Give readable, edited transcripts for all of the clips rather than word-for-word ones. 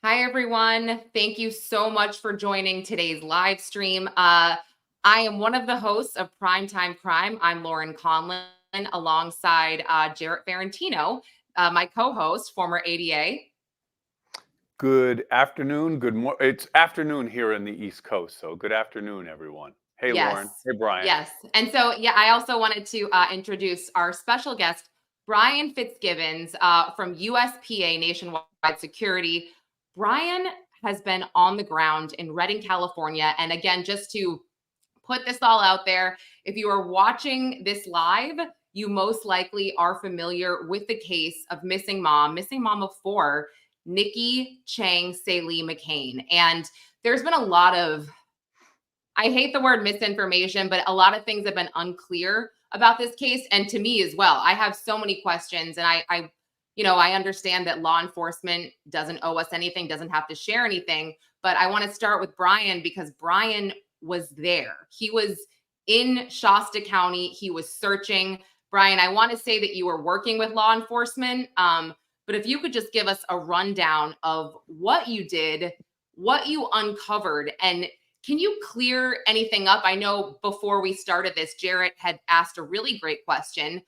Hi, everyone. Thank you so much for joining today's live stream. I am one of the hosts of Primetime Crime. I'm Lauren Conlon, alongside Jarrett Ferentino, my co-host, former ADA. Good afternoon. It's afternoon here in the East Coast, so good afternoon, everyone. Hey, Yes. Lauren. Hey, Brian. Yes. And so, I also wanted to introduce our special guest, Brian Fitzgibbons from USPA Nationwide Security. Brian has been on the ground in Redding, California. And again, just to put this all out there, if you are watching this live, you most likely are familiar with the case of missing mom of four, Nikki Cheng Sae-lee McCain. And there's been a lot of, I hate the word misinformation, but a lot of things have been unclear about this case. And to me as well, I have so many questions, and I understand that law enforcement doesn't owe us anything, doesn't have to share anything. But I want to start with Brian because Brian was there. He was in Shasta County. He was searching. Brian, I want to say that you were working with law enforcement. But if you could just give us a rundown of what you did, what you uncovered, and can you clear anything up? I know before we started this, Jarrett had asked a really great question.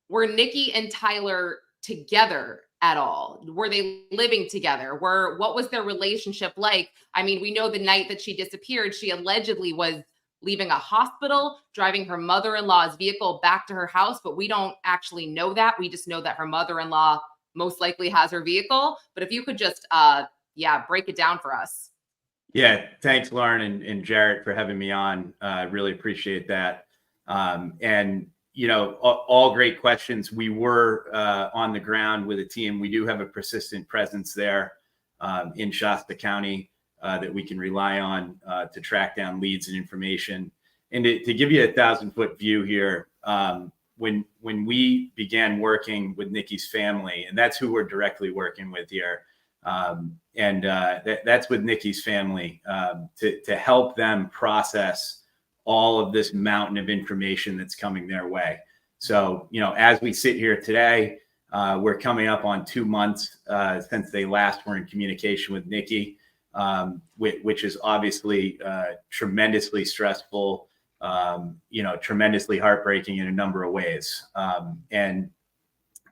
Were Nikki and Tyler together at all? Were they living together? What was their relationship like? I mean, we know the night that she disappeared, she allegedly was leaving a hospital, driving her mother-in-law's vehicle back to her house, but we don't actually know that. We just know that her mother-in-law most likely has her vehicle. But if you could just, break it down for us. Yeah, thanks, Lauren and Jarrett, for having me on. Really appreciate that. And all great questions. We were on the ground with a team. We do have a persistent presence there in Shasta County that we can rely on to track down leads and information. And to give you a 1,000-foot view here, when we began working with Nikki's family, and that's who we're directly working with here, that's with Nikki's family to help them process all of this mountain of information that's coming their way. So, as we sit here today, we're coming up on 2 months since they last were in communication with Nikki, which is obviously tremendously stressful, tremendously heartbreaking in a number of ways. And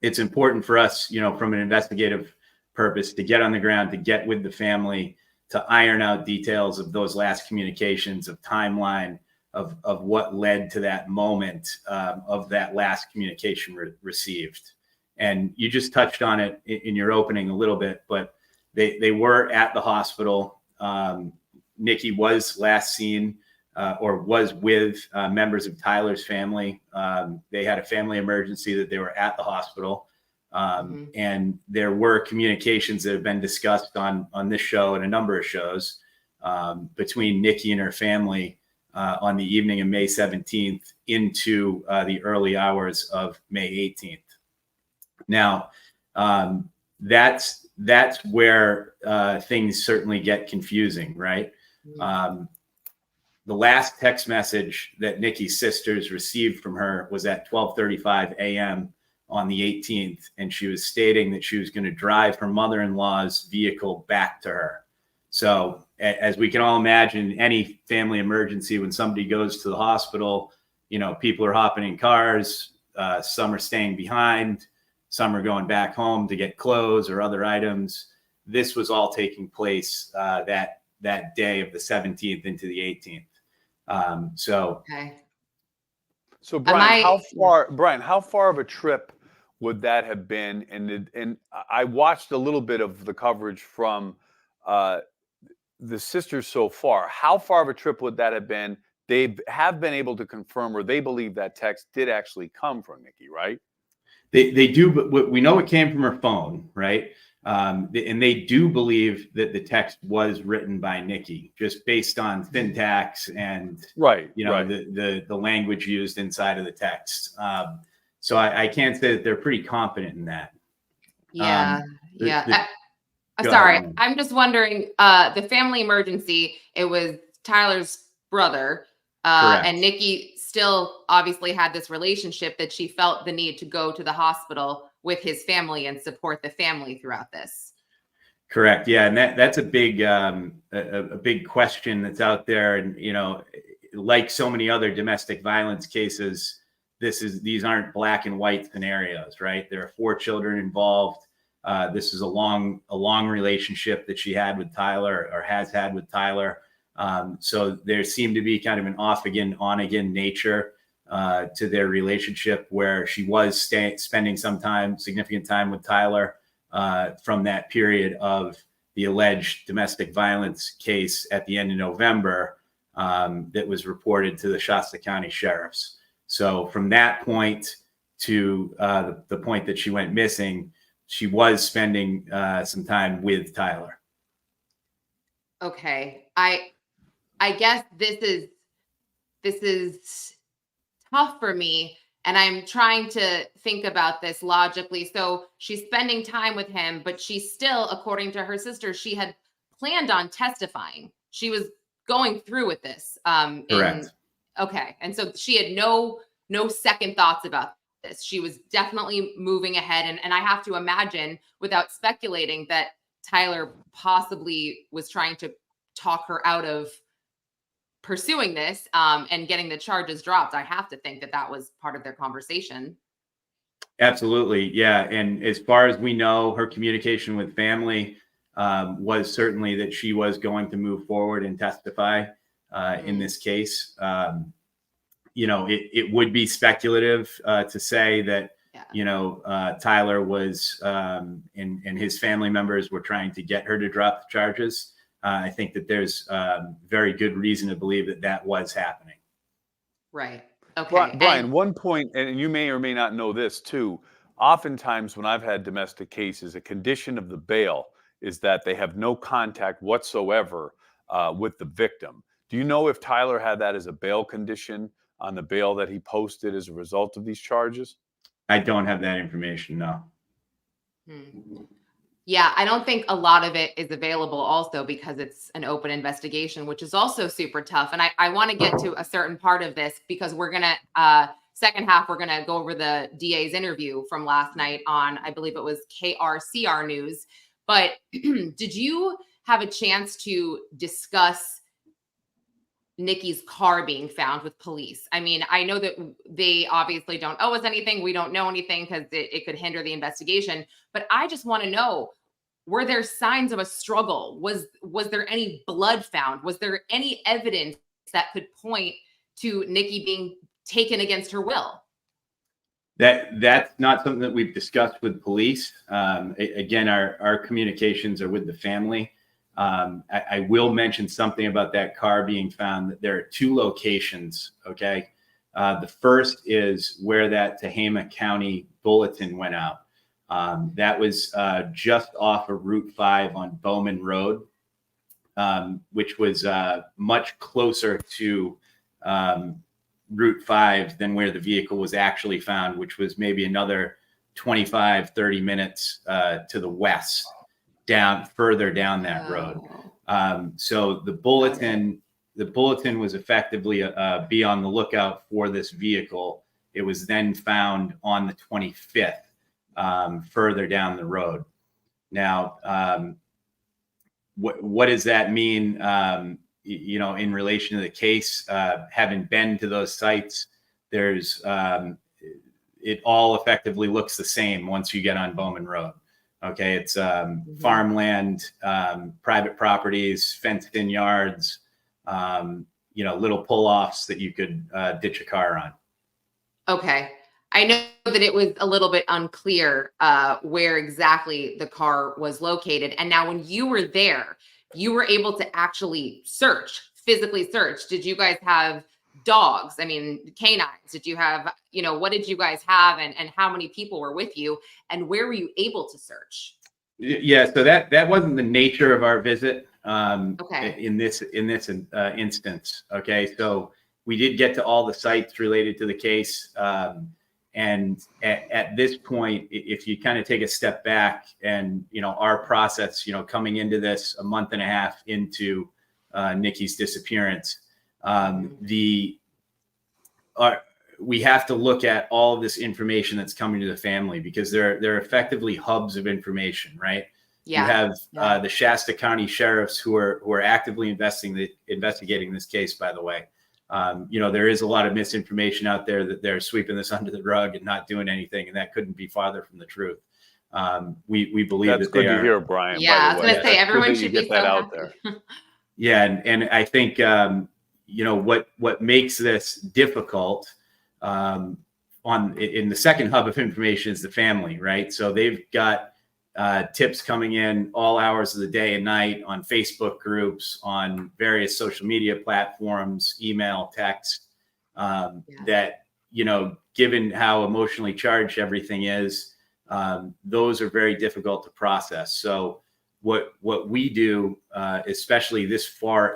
it's important for us, from an investigative purpose, to get on the ground, to get with the family, to iron out details of those last communications, of timeline, of what led to that moment of that last communication received. And you just touched on it in your opening a little bit, but they were at the hospital. Nikki was last seen or was with members of Tyler's family. They had a family emergency that they were at the hospital. And there were communications that have been discussed on this show and a number of shows between Nikki and her family on the evening of May 17th into the early hours of May 18th. Now, that's where things certainly get confusing, right? The last text message that Nikki's sisters received from her was at 12:35 a.m. on the 18th, and she was stating that she was going to drive her mother-in-law's vehicle back to her. So as we can all imagine, any family emergency, when somebody goes to the hospital, people are hopping in cars, some are staying behind, some are going back home to get clothes or other items. This was all taking place that day of the 17th into the 18th. So Brian, how far of a trip would that have been? And I watched a little bit of the coverage from the sisters so far. How far of a trip would that have been? They have been able to confirm, or they believe that text did actually come from Nikki, right? They do, but we know it came from her phone, right? And they do believe that the text was written by Nikki, just based on syntax and the language used inside of the text. So I can't say that they're pretty confident in that. Sorry, I'm just wondering, the family emergency, it was Tyler's brother, and Nikki still obviously had this relationship that she felt the need to go to the hospital with his family and support the family throughout this. Correct. Yeah, and that's a big a big question that's out there, and like so many other domestic violence cases, these aren't black and white scenarios, right? There are 4 children involved. This is a long relationship that she had with Tyler, or has had with Tyler. So there seemed to be kind of an off again, on again nature to their relationship, where she was spending significant time with Tyler from that period of the alleged domestic violence case at the end of November that was reported to the Shasta County sheriffs. So from that point to the point that she went missing, she was spending some time with Tyler. Okay. I guess this is tough for me, and I'm trying to think about this logically. So she's spending time with him, but she still, according to her sister, she had planned on testifying. She was going through with this. Correct. Okay. And so she had no second thoughts about this. She was definitely moving ahead. And I have to imagine, without speculating, that Tyler possibly was trying to talk her out of pursuing this and getting the charges dropped. I have to think that was part of their conversation. Absolutely. Yeah. And as far as we know, her communication with family was certainly that she was going to move forward and testify in this case. It would be speculative to say that, Tyler was and his family members were trying to get her to drop the charges. I think that there's very good reason to believe that was happening. Right. Okay. Brian, one point, and you may or may not know this too. Oftentimes when I've had domestic cases, a condition of the bail is that they have no contact whatsoever with the victim. Do you know if Tyler had that as a bail condition on the bail that he posted as a result of these charges? I don't have that information, no. Yeah, I don't think a lot of it is available also because it's an open investigation, which is also super tough. And I want to get to a certain part of this because we're going to, second half, we're going to go over the DA's interview from last night on, I believe it was KRCR News. But did you have a chance to discuss Nikki's car being found with police? I mean, I know that they obviously don't owe us anything. We don't know anything because it could hinder the investigation. But I just want to know, were there signs of a struggle? Was there any blood found? Was there any evidence that could point to Nikki being taken against her will? That's not something that we've discussed with police. Again, our communications are with the family. I will mention something about that car being found. That there are 2 locations. Okay. The first is where that Tehama County bulletin went out. That was just off of Route 5 on Bowman Road, which was much closer to Route 5 than where the vehicle was actually found, which was maybe another 25, 30 minutes to the west, further down that road. So the bulletin was effectively be on the lookout for this vehicle. It was then found on the 25th, further down the road. Now, what does that mean? In relation to the case, having been to those sites, there's it all effectively looks the same once you get on Bowman Road. Okay, it's farmland, private properties, fenced-in yards, little pull-offs that you could ditch a car on. Okay. I know that it was a little bit unclear where exactly the car was located. And now when you were there, you were able to actually physically search. Did you guys have dogs? I mean, canines? Did you have, what did you guys have and how many people were with you and where were you able to search? Yeah, so that wasn't the nature of our visit okay. in this instance. Okay, so we did get to all the sites related to the case. And at this point, if you kind of take a step back and, our process, coming into this a month and a half into Nikki's disappearance, we have to look at all of this information that's coming to the family because they're effectively hubs of information, right? You have the Shasta County sheriffs who are actively investigating this case, by the way. There is a lot of misinformation out there that they're sweeping this under the rug and not doing anything, and that couldn't be farther from the truth. We believe that's that good they to are. hear, Brian. Yeah, I was going to say, That's everyone good that you should be get that so out happy. there. Yeah, and I think what makes this difficult in the second hub of information is the family, right? So they've got tips coming in all hours of the day and night on Facebook groups, on various social media platforms, email, text, that, given how emotionally charged everything is, those are very difficult to process. So what we do, especially this far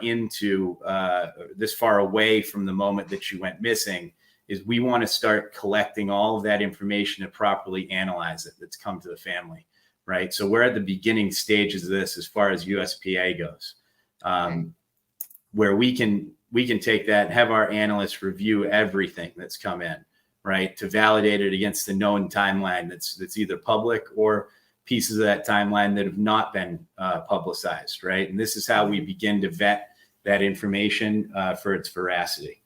away from the moment that you went missing, is we want to start collecting all of that information to properly analyze it that's come to the family. Right. So we're at the beginning stages of this as far as USPA goes, where we can take that and have our analysts review everything that's come in, right, to validate it against the known timeline that's either public or pieces of that timeline that have not been publicized. Right. And this is how we begin to vet that information for its veracity.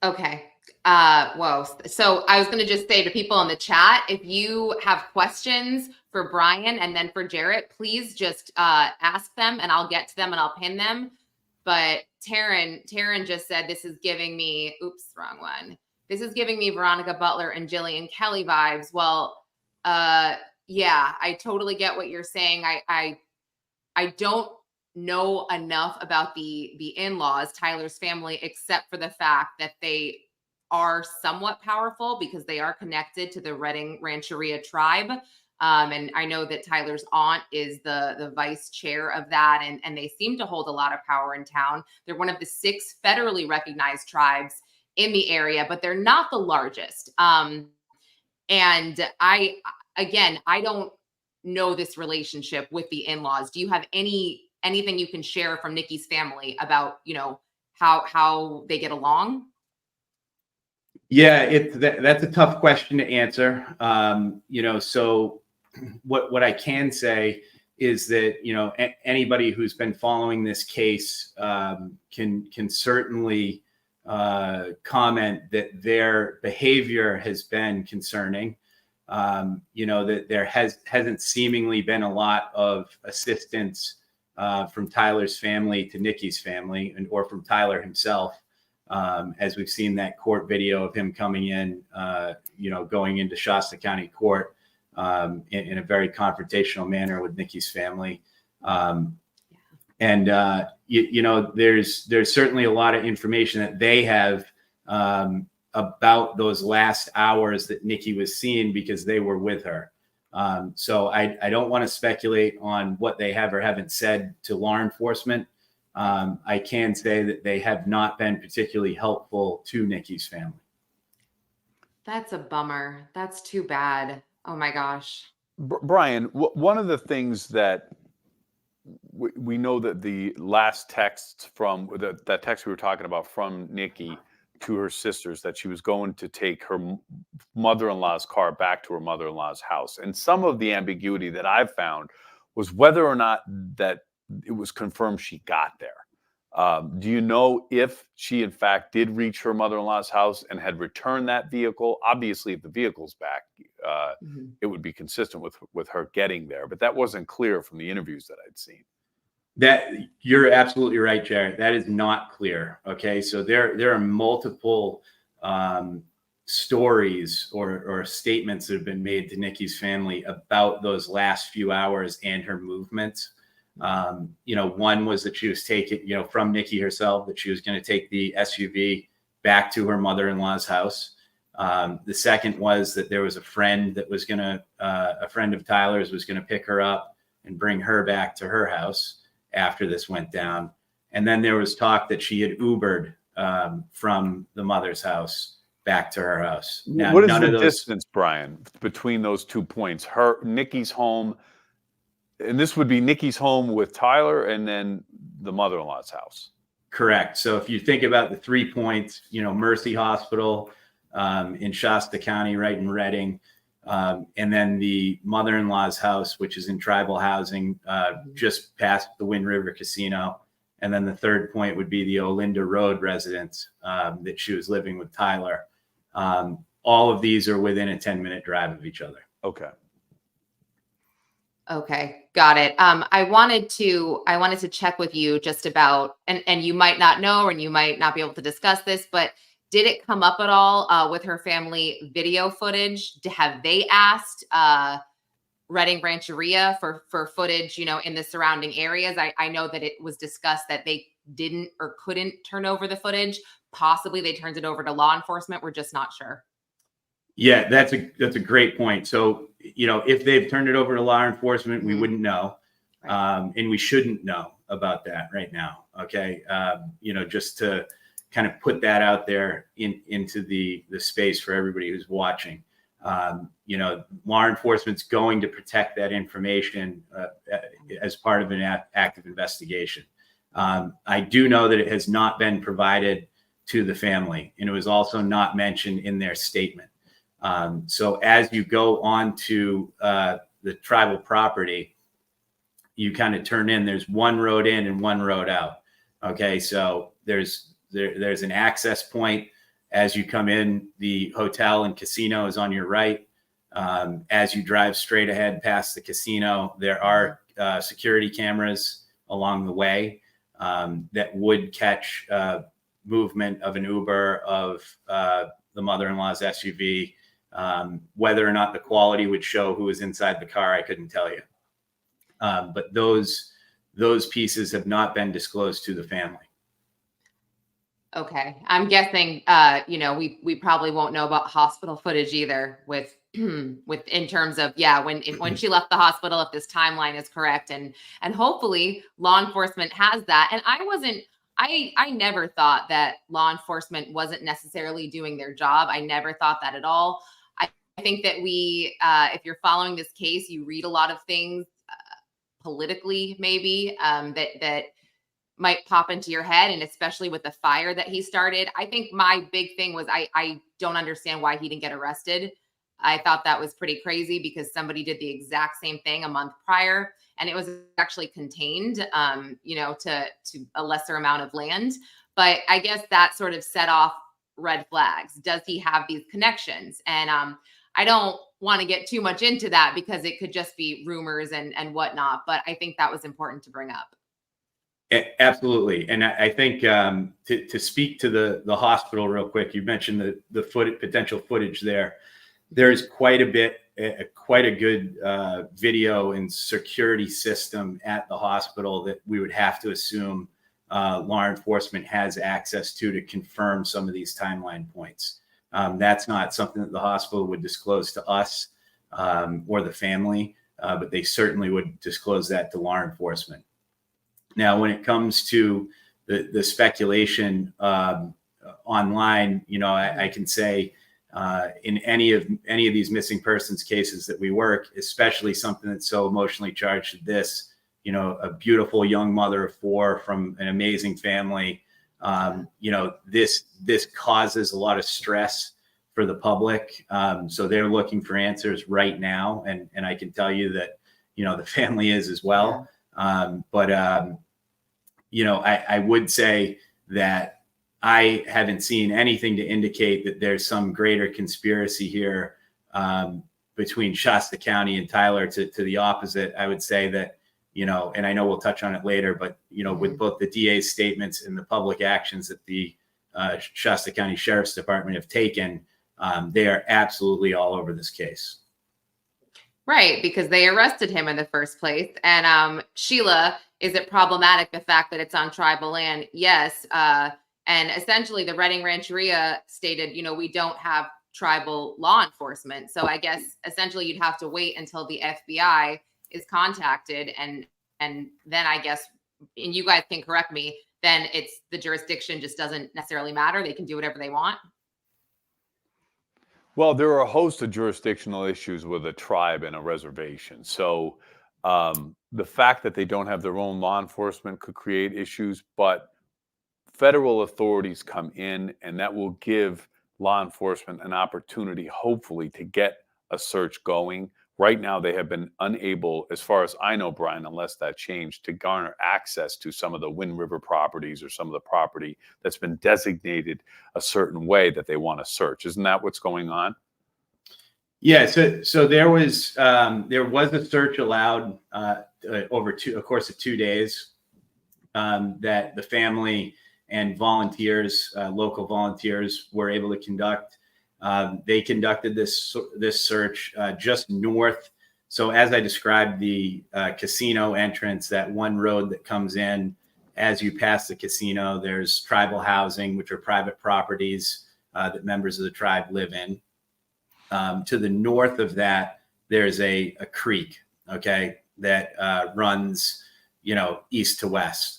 Okay. Whoa. So I was going to just say to people in the chat, if you have questions for Brian and then for Jarrett, please just ask them and I'll get to them and I'll pin them. But Taryn just said, this is giving me, oops, wrong one. This is giving me Veronica Butler and Jillian Kelly vibes. Well, yeah, I totally get what you're saying. I don't know enough about the in-laws, Tyler's family, except for the fact that they are somewhat powerful because they are connected to the Redding Rancheria tribe. And I know that Tyler's aunt is the vice chair of that, and they seem to hold a lot of power in town. They're one of the 6 federally recognized tribes in the area, but they're not the largest. And I don't know this relationship with the in-laws. Do you have anything you can share from Nikki's family about, how they get along? Yeah, that's a tough question to answer. So what I can say is that, anybody who's been following this case can certainly comment that their behavior has been concerning. That there hasn't seemingly been a lot of assistance from Tyler's family to Nikki's family, or from Tyler himself. As we've seen that court video of him coming in, going into Shasta County Court in a very confrontational manner with Nikki's family. There's certainly a lot of information that they have about those last hours that Nikki was seen because they were with her. So I don't want to speculate on what they have or haven't said to law enforcement. I can say that they have not been particularly helpful to Nikki's family. That's a bummer. That's too bad. Oh my gosh. Brian, one of the things that we know that the last texts from that text we were talking about from Nikki to her sisters, that she was going to take her mother-in-law's car back to her mother-in-law's house. And some of the ambiguity that I've found was whether or not that it was confirmed she got there. Do you know if she in fact did reach her mother-in-law's house and had returned that vehicle? Obviously, if the vehicle's back, it would be consistent with her getting there. But that wasn't clear from the interviews that I'd seen. That you're absolutely right, Jarrett. That is not clear. Okay, so there are multiple stories or statements that have been made to Nikki's family about those last few hours and her movements. One was that she was taking, from Nikki herself, that she was going to take the SUV back to her mother-in-law's house. The second was that there was a friend that was a friend of Tyler's was going to pick her up and bring her back to her house after this went down. And then there was talk that she had Ubered from the mother's house back to her house. Now, what is the distance, Brian, between those 2 points? Nikki's home, and this would be Nikki's home with Tyler, and then the mother-in-law's house. Correct. So if you think about the 3 points, Mercy Hospital in Shasta County, right in Redding, And then the mother-in-law's house, which is in tribal housing, just past the Wind River Casino. And then the third point would be the Olinda Road residence that she was living with Tyler. All of these are within a 10-minute drive of each other. Okay. Okay, got it. I wanted to check with you just about, and you might not know, and you might not be able to discuss this, but did it come up at all with her family video footage? Have they asked Reading Rancheria for footage, in the surrounding areas? I know that it was discussed that they didn't or couldn't turn over the footage. Possibly they turned it over to law enforcement. We're just not sure. Yeah, that's a great point. So, if they've turned it over to law enforcement, we wouldn't know. Right. And we shouldn't know about that right now. Okay. Just to kind of put that out there into the space for everybody who's watching. Law enforcement's going to protect that information as part of an active investigation. I do know that it has not been provided to the family, and it was also not mentioned in their statement. So as you go on to the tribal property, you kind of turn in, there's one road in and one road out. Okay. So there's an access point. As you come in, the hotel and casino is on your right. As you drive straight ahead past the casino, there are security cameras along the way that would catch movement of an Uber, of the mother-in-law's SUV. Whether or not the quality would show who was inside the car, I couldn't tell you. But those pieces have not been disclosed to the family. Okay. I'm guessing, we probably won't know about hospital footage either with in terms of, when she left the hospital, if this timeline is correct, and hopefully law enforcement has that. And I never thought that law enforcement wasn't necessarily doing their job. I never thought that at all. I think that if you're following this case, you read a lot of things politically, maybe that might pop into your head, and especially with the fire that he started. I think my big thing was I don't understand why he didn't get arrested. I thought that was pretty crazy because somebody did the exact same thing a month prior, and it was actually contained, to a lesser amount of land. But I guess that sort of set off red flags. Does he have these connections? And I don't want to get too much into that because it could just be rumors and whatnot. But I think that was important to bring up. Absolutely. And I think to speak to the hospital real quick, you mentioned the potential footage there. There's quite a good video and security system at the hospital that we would have to assume law enforcement has access to confirm some of these timeline points. That's not something that the hospital would disclose to us or the family, but they certainly would disclose that to law enforcement. Now, when it comes to the speculation online, I can say in any of these missing persons cases that we work, especially something that's so emotionally charged to this, a beautiful young mother of 4 from an amazing family, this causes a lot of stress for the public. So they're looking for answers right now. And I can tell you that, the family is as well. I would say that I haven't seen anything to indicate that there's some greater conspiracy here between Shasta County and Tyler. To the opposite, I would say that, and I know we'll touch on it later, but, with both the DA's statements and the public actions that the Shasta County Sheriff's Department have taken, they are absolutely all over this case. Right, because they arrested him in the first place. And Sheila, is it problematic, the fact that it's on tribal land? Yes. And essentially the Reading Rancheria stated, we don't have tribal law enforcement. So I guess essentially you'd have to wait until the FBI is contacted. And then I guess, and you guys can correct me, then it's the jurisdiction just doesn't necessarily matter. They can do whatever they want. Well, there are a host of jurisdictional issues with a tribe and a reservation. So the fact that they don't have their own law enforcement could create issues, but federal authorities come in, and that will give law enforcement an opportunity, hopefully, to get a search going. Right now, they have been unable, as far as I know, Brian, unless that changed, to garner access to some of the Wind River properties or some of the property that's been designated a certain way that they want to search. Isn't that what's going on? Yeah. So there was a search allowed over a course of 2 days that the family and volunteers, local volunteers, were able to conduct. They conducted this search just north. So as I described, the casino entrance, that one road that comes in as you pass the casino, there's tribal housing, which are private properties that members of the tribe live in. To the north of that, there's a creek, okay, that runs, east to west.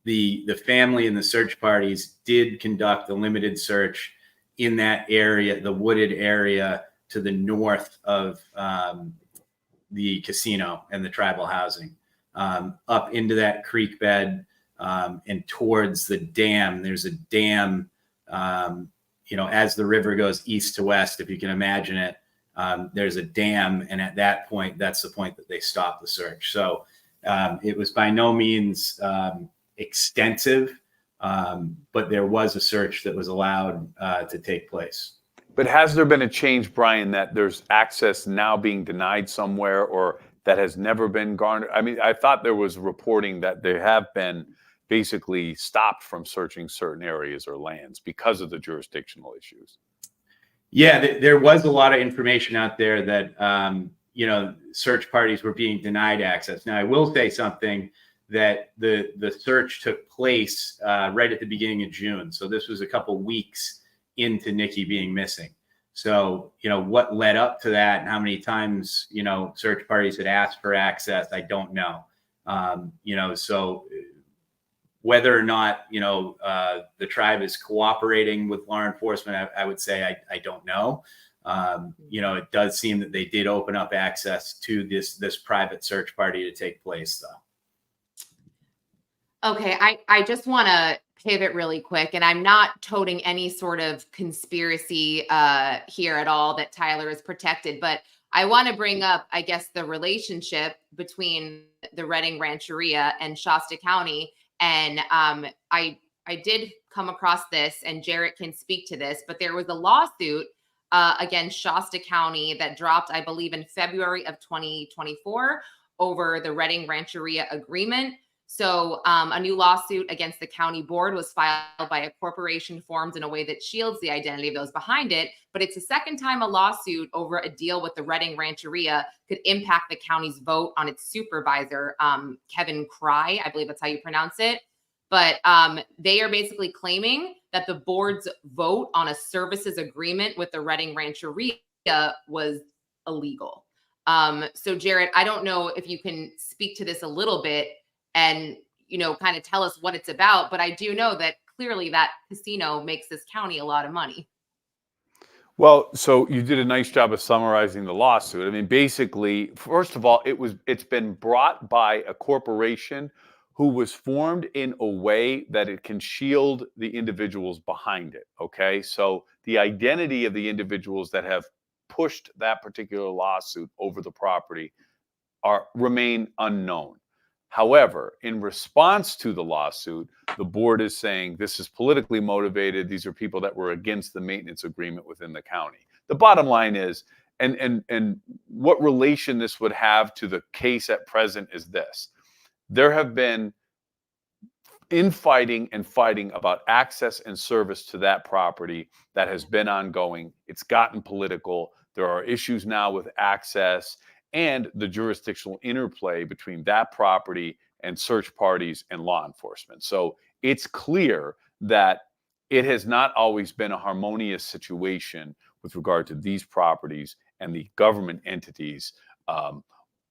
The family and the search parties did conduct a limited search in that area, the wooded area to the north of the casino and the tribal housing, up into that creek bed and towards the dam. There's a dam, as the river goes east to west, if you can imagine it, there's a dam. And at that point, that's the point that they stopped the search. So it was by no means extensive, but there was a search that was allowed to take place. But has there been a change, Brian, that there's access now being denied somewhere, or that has never been garnered? I mean, I thought there was reporting that they have been basically stopped from searching certain areas or lands because of the jurisdictional issues. Yeah, there was a lot of information out there that, search parties were being denied access. Now, I will say something, that the search took place right at the beginning of June. So this was a couple weeks into Nikki being missing. So, what led up to that and how many times, search parties had asked for access, I don't know. So whether or not, the tribe is cooperating with law enforcement, I would say I don't know. It does seem that they did open up access to this private search party to take place, though. Okay, I just want to pivot really quick, and I'm not toting any sort of conspiracy here at all that Tyler is protected, but I want to bring up, I guess, the relationship between the Redding Rancheria and Shasta County. And I did come across this, and Jarrett can speak to this, but there was a lawsuit against Shasta County that dropped, I believe, in February of 2024 over the Redding Rancheria agreement. So a new lawsuit against the county board was filed by a corporation formed in a way that shields the identity of those behind it. But it's the second time a lawsuit over a deal with the Redding Rancheria could impact the county's vote on its supervisor, Kevin Cry, I believe that's how you pronounce it. But they are basically claiming that the board's vote on a services agreement with the Redding Rancheria was illegal. So Jarrett, I don't know if you can speak to this a little bit and, kind of tell us what it's about. But I do know that clearly that casino makes this county a lot of money. Well, so you did a nice job of summarizing the lawsuit. I mean, basically, first of all, it's been brought by a corporation who was formed in a way that it can shield the individuals behind it. Okay. So the identity of the individuals that have pushed that particular lawsuit over the property remain unknown. However, in response to the lawsuit, the board is saying this is politically motivated. These are people that were against the maintenance agreement within the county. The bottom line is, and what relation this would have to the case at present is this. There have been infighting and fighting about access and service to that property that has been ongoing. It's gotten political. There are issues now with access and the jurisdictional interplay between that property and search parties and law enforcement. So it's clear that it has not always been a harmonious situation with regard to these properties and the government entities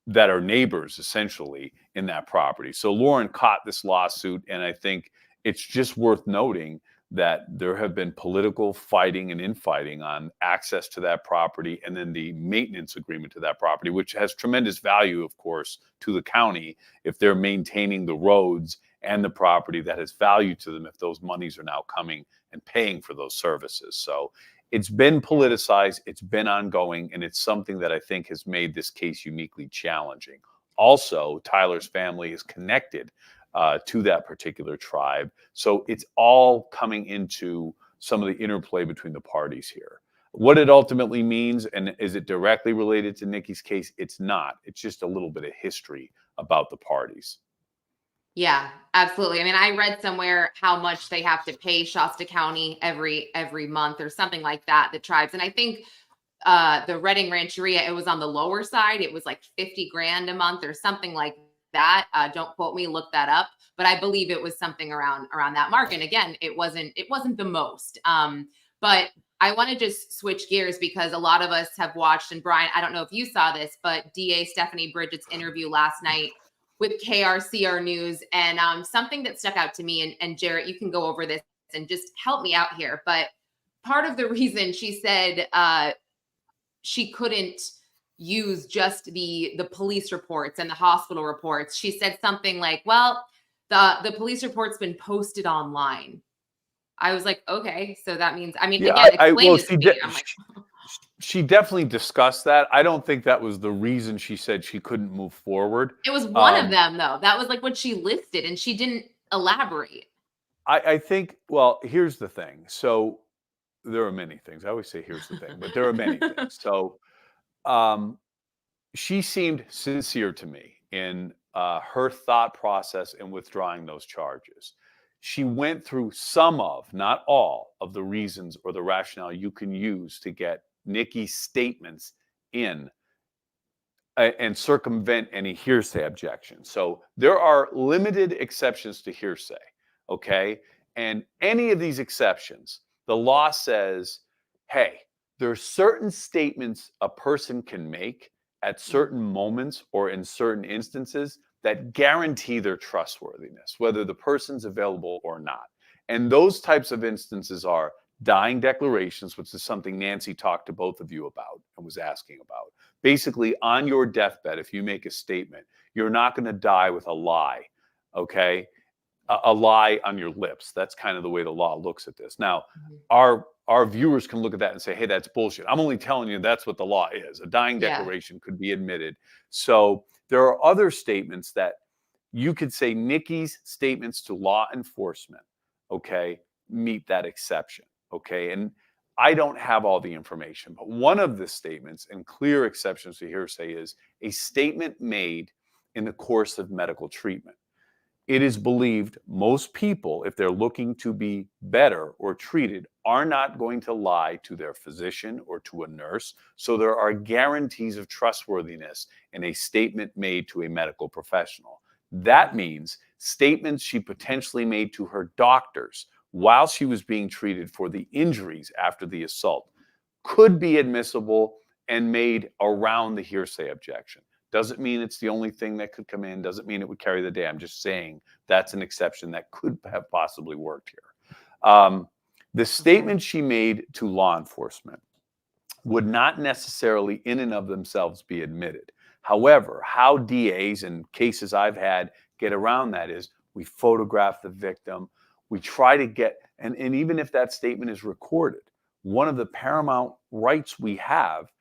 that are neighbors, essentially, in that property. So Lauren caught this lawsuit, and I think it's just worth noting that there have been political fighting and infighting on access to that property and then the maintenance agreement to that property, which has tremendous value, of course, to the county if they're maintaining the roads and the property that has value to them if those monies are now coming and paying for those services. So It's been politicized, it's been ongoing, and it's something that I think has made this case uniquely challenging. Also, Tyler's family is connected to that particular tribe. So it's all coming into some of the interplay between the parties here. What it ultimately means, and is it directly related to Nikki's case? It's not. It's just a little bit of history about the parties. Yeah, absolutely. I mean, I read somewhere how much they have to pay Shasta County every month or something like that, the tribes. And I think the Redding Rancheria, it was on the lower side. It was like 50 grand a month or something like that. Don't quote me, look that up. But I believe it was something around that mark. And again, it wasn't the most. But I want to just switch gears because a lot of us have watched, and Brian, I don't know if you saw this, but DA Stephanie Bridget's interview last night with KRCR News, and something that stuck out to me, and Jarrett, you can go over this and just help me out here. But part of the reason she said she couldn't use just the police reports and the hospital reports, she said something like, well, the police report's been posted online. I was like, okay, so that means, I mean, Yeah, again, explain this to me. I'm like, she definitely discussed that. I don't think that was the reason she said she couldn't move forward. it was one of them, though. That was like what she listed, and she didn't elaborate. I think, well, here's the thing. So there are many things. I always say here's the thing, but there are many things. So she seemed sincere to me in her thought process in withdrawing those charges. She went through some of, not all, of the reasons or the rationale you can use to get Nikki's statements in and circumvent any hearsay objection. So there are limited exceptions to hearsay, okay? And any of these exceptions, the law says, hey, there are certain statements a person can make at certain moments or in certain instances that guarantee their trustworthiness, whether the person's available or not. And those types of instances are dying declarations, which is something Nancy talked to both of you about and was asking about. Basically, on your deathbed, if you make a statement, you're not going to die with a lie, okay? A lie on your lips. That's kind of the way the law looks at this. Now, our viewers can look at that and say, hey, that's bullshit. I'm only telling you that's what the law is. A dying declaration could be admitted. So there are other statements that you could say Nikki's statements to law enforcement, okay, meet that exception, okay? And I don't have all the information, but one of the statements and clear exceptions to hearsay is a statement made in the course of medical treatment. It is believed most people, if they're looking to be better or treated, are not going to lie to their physician or to a nurse. So there are guarantees of trustworthiness in a statement made to a medical professional. That means statements she potentially made to her doctors while she was being treated for the injuries after the assault could be admissible and made around the hearsay objection. Doesn't mean it's the only thing that could come in. Doesn't mean it would carry the day. I'm just saying that's an exception that could have possibly worked here. The statement she made to law enforcement would not necessarily in and of themselves be admitted. However, how DAs and cases I've had get around that is we photograph the victim. We try to get, and even if that statement is recorded, one of the paramount rights we have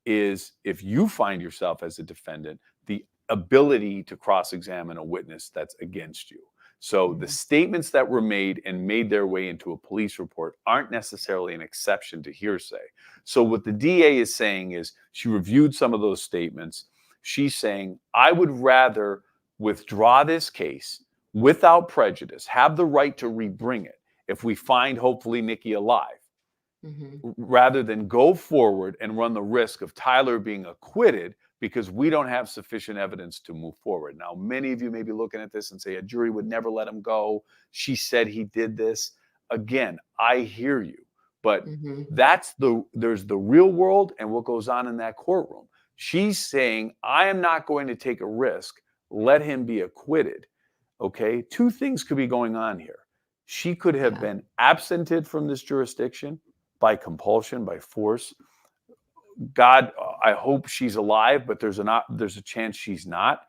is if you find yourself as a defendant, the ability to cross-examine a witness that's against you. So the statements that were made and made their way into a police report aren't necessarily an exception to hearsay. So what the DA is saying is she reviewed some of those statements. She's saying, I would rather withdraw this case without prejudice, have the right to rebring it if we find hopefully Nikki alive. Rather than go forward and run the risk of Tyler being acquitted because we don't have sufficient evidence to move forward. Now, many of you may be looking at this and say, a jury would never let him go. She said he did this. Again, I hear you, but there's the real world and what goes on in that courtroom. She's saying, I am not going to take a risk. Let him be acquitted. Okay, two things could be going on here. She could have been absented from this jurisdiction by compulsion, by force. God, I hope she's alive, but there's a chance she's not.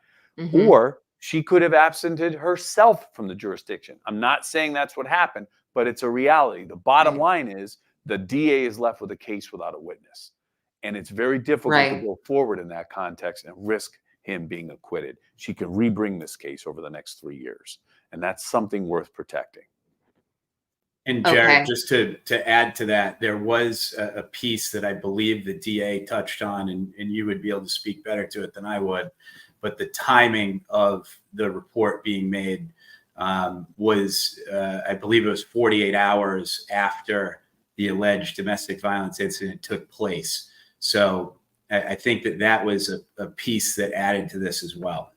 Or she could have absented herself from the jurisdiction. I'm not saying that's what happened, but it's a reality. The bottom line is the DA is left with a case without a witness. And it's very difficult to Right. go forward in that context and risk him being acquitted. She can rebring this case over the next 3 years. And that's something worth protecting. And Jared, Okay. just to add to that, there was a piece that I believe the DA touched on, and you would be able to speak better to it than I would, but the timing of the report being made was, I believe it was 48 hours after the alleged domestic violence incident took place. So I think that was a piece that added to this as well.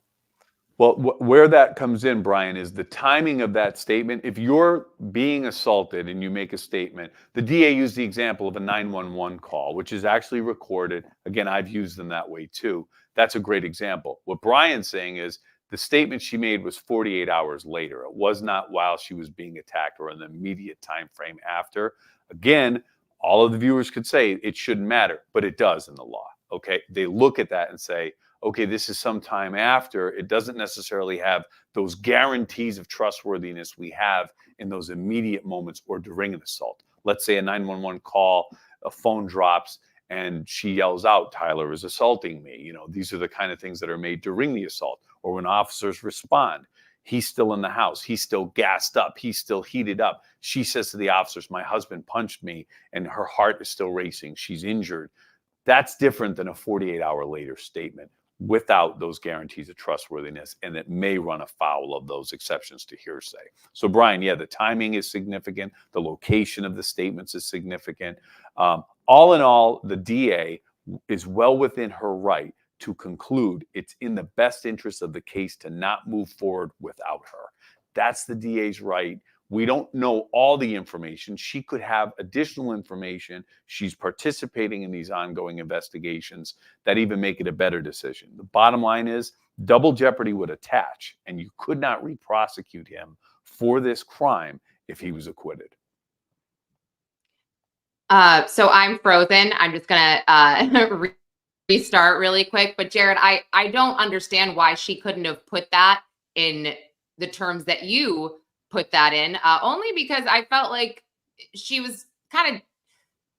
Well, where that comes in, Brian, is the timing of that statement. If you're being assaulted and you make a statement, the DA used the example of a 911 call, which is actually recorded. Again, I've used them that way too. That's a great example. What Brian's saying is the statement she made was 48 hours later. It was not while she was being attacked or in the immediate time frame after. Again, all of the viewers could say it shouldn't matter, but it does in the law. Okay, they look at that and say, okay, this is some time after. It doesn't necessarily have those guarantees of trustworthiness we have in those immediate moments or during an assault. Let's say a 911 call, a phone drops, and she yells out, "Tyler is assaulting me." You know, these are the kind of things that are made during the assault. Or when officers respond, he's still in the house. He's still gassed up. He's still heated up. She says to the officers, "My husband punched me," and her heart is still racing. She's injured. That's different than a 48-hour later statement without those guarantees of trustworthiness, and it may run afoul of those exceptions to hearsay. So, Brian, yeah, the timing is significant. The location of the statements is significant. All in all, the DA is well within her right to conclude it's in the best interest of the case to not move forward without her. That's the DA's right. We don't know all the information. She could have additional information. She's participating in these ongoing investigations that even make it a better decision. The bottom line is double jeopardy would attach, and you could not re-prosecute him for this crime if he was acquitted. So I'm frozen. I'm just gonna restart really quick. But Jarrett, I don't understand why she couldn't have put that in the terms that you put that in, only because I felt like she was kind of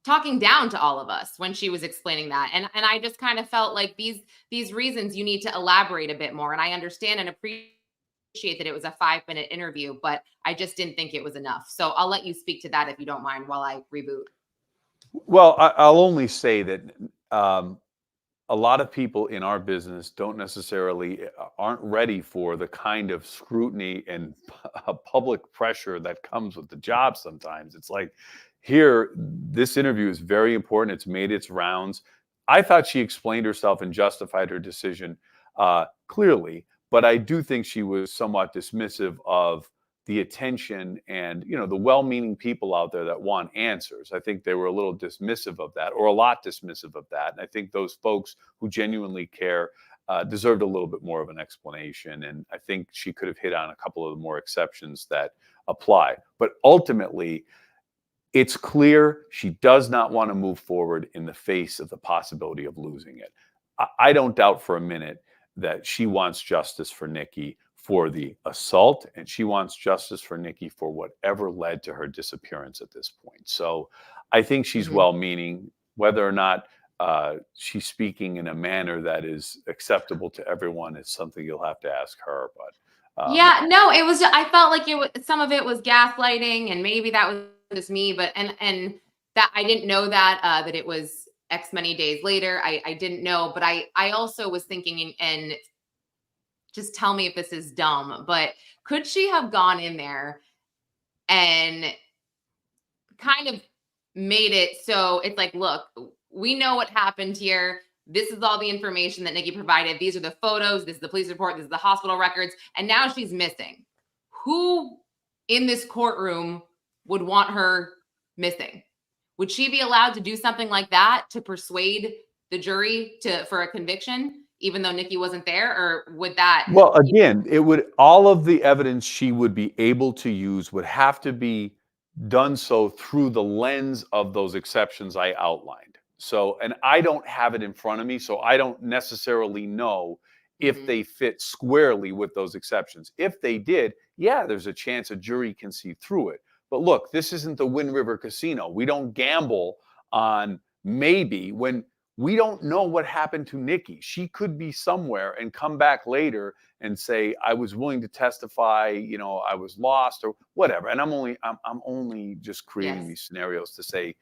talking down to all of us when she was explaining that. And I just kind of felt like these reasons you need to elaborate a bit more. And I understand and appreciate that it was a 5-minute interview, but I just didn't think it was enough. So I'll let you speak to that if you don't mind while I reboot. Well, I'll only say that a lot of people in our business aren't ready for the kind of scrutiny and public pressure that comes with the job sometimes. It's like, here, this interview is very important. It's made its rounds. I thought she explained herself and justified her decision clearly, but I do think she was somewhat dismissive of the attention and, you know, the well-meaning people out there that want answers. I think they were a little dismissive of that, or a lot dismissive of that. And I think those folks who genuinely care deserved a little bit more of an explanation. And I think she could have hit on a couple of the more exceptions that apply. But ultimately, it's clear she does not want to move forward in the face of the possibility of losing it. I don't doubt for a minute that she wants justice for Nikki for the assault, and she wants justice for Nikki for whatever led to her disappearance at this point. So I think she's well-meaning. Whether or not she's speaking in a manner that is acceptable to everyone is something you'll have to ask her. But yeah, no, it was. I felt like some of it was gaslighting, and maybe that was just me. But and that I didn't know that it was X many days later. I didn't know, but I also was thinking and just tell me if this is dumb, but could she have gone in there and kind of made it so it's like, look, we know what happened here. This is all the information that Nikki provided. These are the photos. This is the police report. This is the hospital records. And now she's missing. Who in this courtroom would want her missing? Would she be allowed to do something like that to persuade the jury for a conviction, even though Nikki wasn't there? Or would that? Well, again, all of the evidence she would be able to use would have to be done so through the lens of those exceptions I outlined. So, and I don't have it in front of me, so I don't necessarily know if they fit squarely with those exceptions. If they did, yeah, there's a chance a jury can see through it. But look, this isn't the Wind River Casino. We don't gamble on maybe when we don't know what happened to Nikki. She could be somewhere and come back later and say, I was willing to testify, you know, I was lost or whatever. And I'm only just creating these scenarios to say,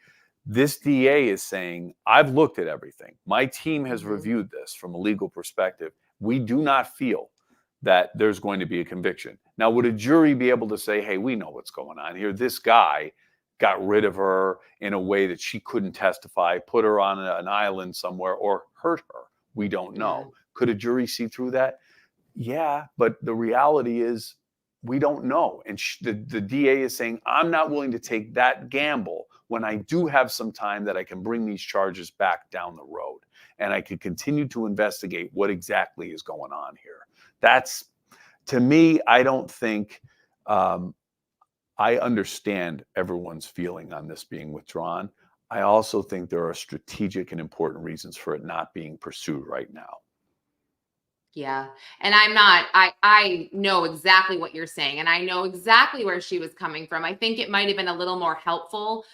this DA is saying, I've looked at everything. My team has reviewed this from a legal perspective. We do not feel that there's going to be a conviction. Now, would a jury be able to say, hey, we know what's going on here. This guy got rid of her in a way that she couldn't testify, put her on an island somewhere, or hurt her? We don't know. Could a jury see through that? Yeah, but the reality is we don't know. And the DA is saying, I'm not willing to take that gamble when I do have some time that I can bring these charges back down the road and I can continue to investigate what exactly is going on here. That's, to me, I don't think, I understand everyone's feeling on this being withdrawn. I also think there are strategic and important reasons for it not being pursued right now. Yeah. And I know exactly what you're saying. And I know exactly where she was coming from. I think it might have been a little more helpful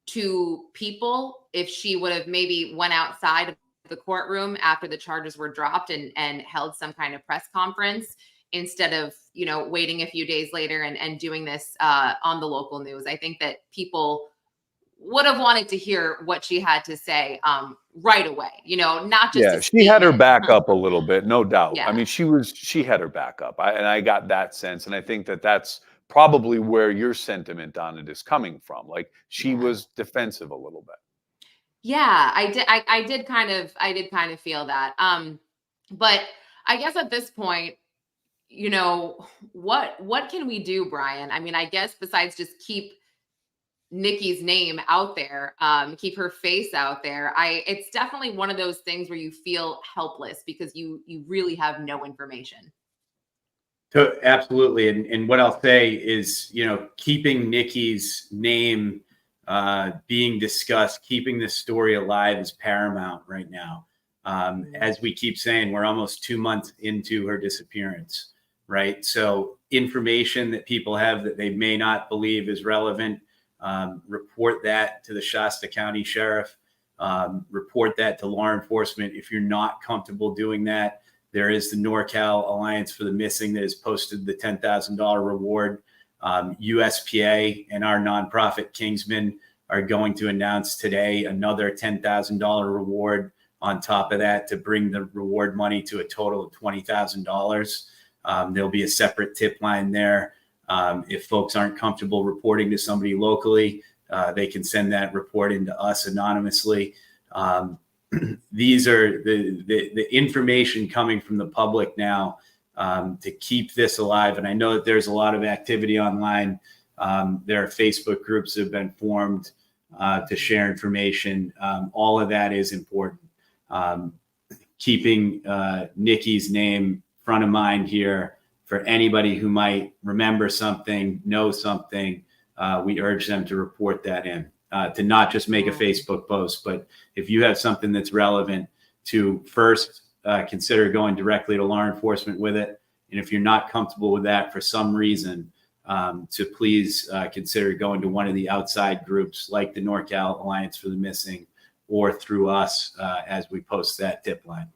to people if she would have maybe went outside of the courtroom after the charges were dropped and held some kind of press conference instead of, you know, waiting a few days later and doing this on the local news. I think that people would have wanted to hear what she had to say right away, you know, not just. Yeah, she had her back up a little bit, no doubt. I mean, she had her back up. And I got that sense. And I think that that's probably where your sentiment on it is coming from. Like she was defensive a little bit. Yeah, I did kind of feel that. But I guess at this point, you know, what can we do, Brian? I mean, I guess besides just keep Nikki's name out there, keep her face out there. It's definitely one of those things where you feel helpless because you really have no information. So, absolutely. And what I'll say is, you know, keeping Nikki's name being discussed, keeping this story alive is paramount right now. As we keep saying, we're almost 2 months into her disappearance, right? So information that people have that they may not believe is relevant, report that to the Shasta County Sheriff, report that to law enforcement. If you're not comfortable doing that, there is the NorCal Alliance for the Missing that has posted the $10,000 reward. USPA and our nonprofit Kingsman are going to announce today another $10,000 reward on top of that to bring the reward money to a total of $20,000. There'll be a separate tip line there. If folks aren't comfortable reporting to somebody locally, they can send that report into us anonymously. These are the information coming from the public now to keep this alive. And I know that there's a lot of activity online. There are Facebook groups that have been formed to share information. All of that is important. Keeping Nikki's name front of mind here for anybody who might remember something, know something, we urge them to report that in. To not just make a Facebook post, but if you have something that's relevant, to first consider going directly to law enforcement with it. And if you're not comfortable with that for some reason, to please consider going to one of the outside groups like the NorCal Alliance for the Missing or through us as we post that tip line.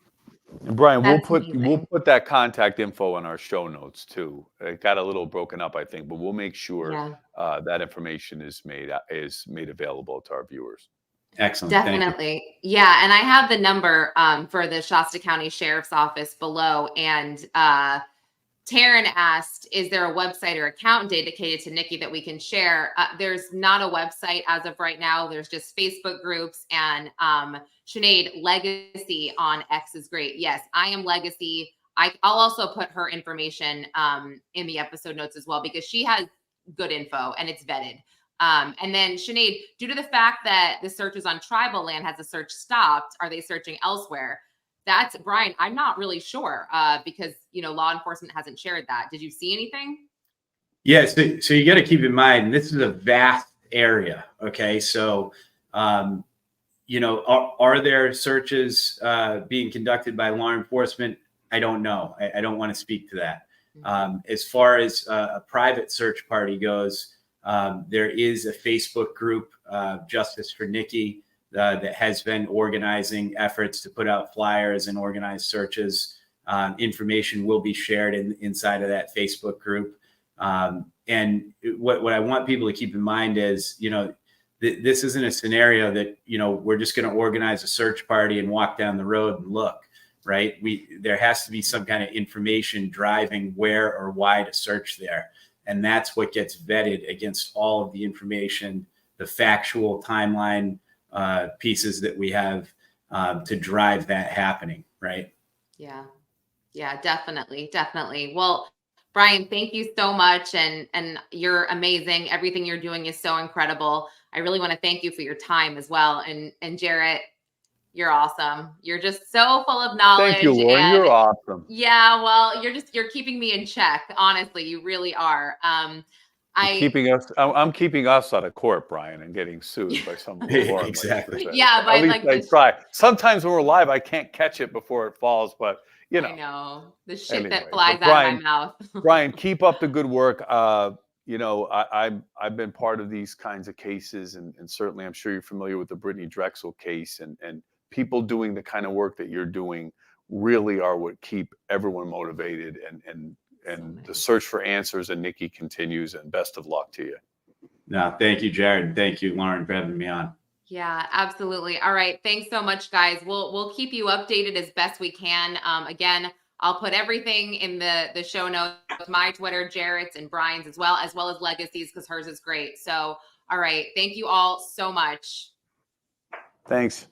And Brian, we'll put that contact info in our show notes too. It got a little broken up, I think, but we'll make sure that information is made available to our viewers. Excellent. Definitely. Yeah. And I have the number for the Shasta County Sheriff's Office below. And Taryn asked, is there a website or account dedicated to Nikki that we can share? There's not a website as of right now. There's just Facebook groups and Sinead, Legacy on X is great. Yes, I am Legacy. I'll also put her information in the episode notes as well because she has good info and it's vetted. And then Sinead, due to the fact that the search is on tribal land, has the search stopped? Are they searching elsewhere? That's Brian. I'm not really sure because, you know, law enforcement hasn't shared that. Did you see anything? Yes. Yeah, so you got to keep in mind, this is a vast area. Okay. So, you know, are there searches being conducted by law enforcement? I don't know. I don't want to speak to that. As far as a private search party goes, There is a Facebook group, Justice for Nikki, that has been organizing efforts to put out flyers and organize searches. Information will be shared inside of that Facebook group. And what I want people to keep in mind is, this isn't a scenario that, we're just going to organize a search party and walk down the road and look, right? There has to be some kind of information driving where or why to search there. And that's what gets vetted against all of the information, the factual timeline pieces that we have to drive that happening, right? Yeah, definitely. Definitely. Well, Brian, thank you so much. And you're amazing. Everything you're doing is so incredible. I really want to thank you for your time as well. And Jarrett, you're awesome. You're just so full of knowledge. Thank you, Lauren. And you're awesome. yeah, well, you're keeping me in check. Honestly, you really are. I'm keeping us out of court, Brian, and getting sued by someone. Exactly. Yeah, at least I try. Sometimes when we're live, I can't catch it before it falls, but I know the shit that flies Brian, out of my mouth. Brian, keep up the good work. I've been part of these kinds of cases, and certainly I'm sure you're familiar with the Brittany Drexel case, and people doing the kind of work that you're doing really are what keep everyone motivated, and the search for answers, and Nikki continues, and best of luck to you. No, thank you, Jarrett. And thank you, Lauren, for having me on. Yeah, absolutely. All right. Thanks so much, guys. We'll keep you updated as best we can. Again, I'll put everything in the show notes, my Twitter, Jarrett's and Brian's as well as Legacy's, because hers is great. So, all right. Thank you all so much. Thanks.